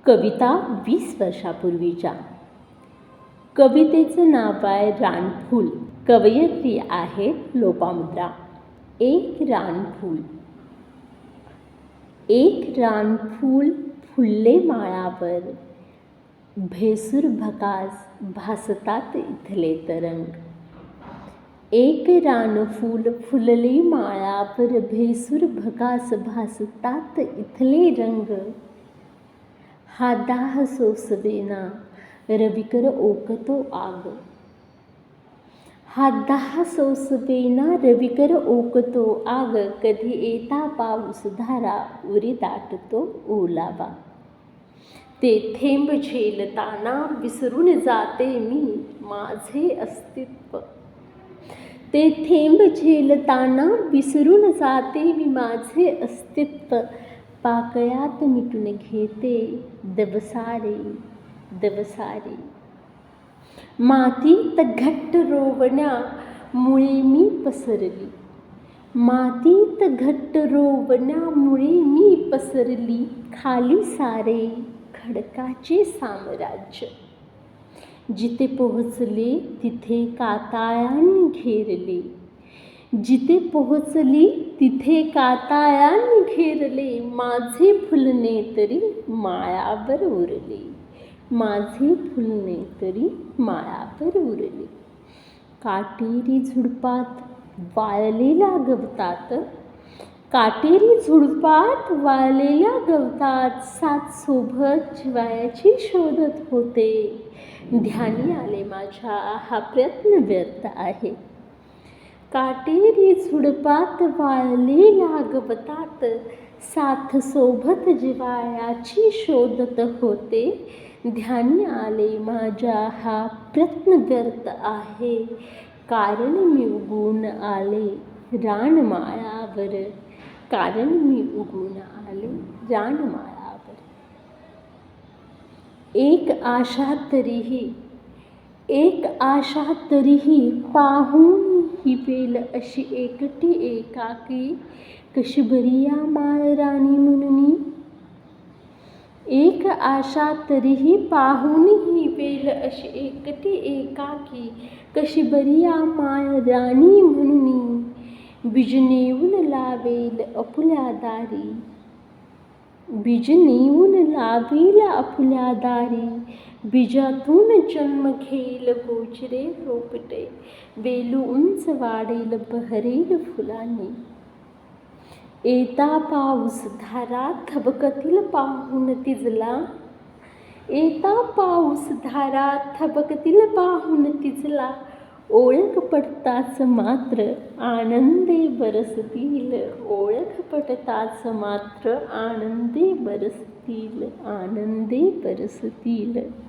कविता 20 वर्षापूर्वीच्या. कवितेचं नाव आहे रानफूल. कवयित्री आहेत लोपामुद्रा. एक रानफूल. एक रानफूल फुलले माळावर, भेसूर भकास भासतात इथले तरंग. एक रानफूल फुलले माळावर, भेसूर भकास भासतात इथले रंग. हा दाह सोसवेना रविकर ओकतो आग. हा दाह सोसवेना रविकर ओकतो आग. कधी येता पाऊस धारा उरी दाटतो ओलावा. ते थेंब झेलताना विसरून जाते मी माझे अस्तित्व. ते थेंब झेलताना विसरून जाते मी माझे अस्तित्व. पाकळ्यात मिटून घेते दवसारे दवसारे. मातीत घट्ट रोवण्यामुळे मी पसरली. मातीत घट्ट रोवण्यामुळे मी पसरली. खाली सारे खडकाचे साम्राज्य. जिथे पोहोचले तिथे कातळांनी घेरले. जिथे पोहोचली तिथे कातळांनी घेरले. माझे फुलणे तरी माळावर उरले. माझे फुलणे तरी माळावर उरले. काटेरी झुडपात वाळलेल्या गवतात. काटेरी झुडपात वाळलेल्या गवतात साथ सोबत जिवाळ्याची शोधत होते. ध्यानी आले माझ्या हा प्रयत्न व्यर्थ आहे. काटेरी झुडपात वाळलेल्या गवतात साथ सोबत जिव्हाळ्याची शोधत होते. ध्यानी आले माझ्या हा प्रयत्न व्यर्थ आहे. कारण मी उगवून आले रानमाळावर. कारण मी उगवून आले रानमाळावर. एक आशा तरीही, एक आशा तरीही पाहून हिवेल अशी एकटी एकाकी. कशी बरी या माळ राणी म्हणून. एक आशा तरीही पाहून हिवेल अशी एकटी एकाकी. कशी बरी या माळ राणी म्हणून. बीज नेऊन लावेल आपुल्या दारी. बीज नेऊन लावेल आपुल्या दारी. बीजातून जन्म घेईल गोचरे रोपटे. वेलू उंच वाढेल बहरेल फुलांनी. येता पाऊस धारा थबकतील पाहून तिजला. येता पाऊस धारा थबकतील पाहून तिजला. ओळख पडताच मात्र आनंदे बरसतील. ओळख पडताच मात्र आनंदे बरसतील. आनंदे बरसतील.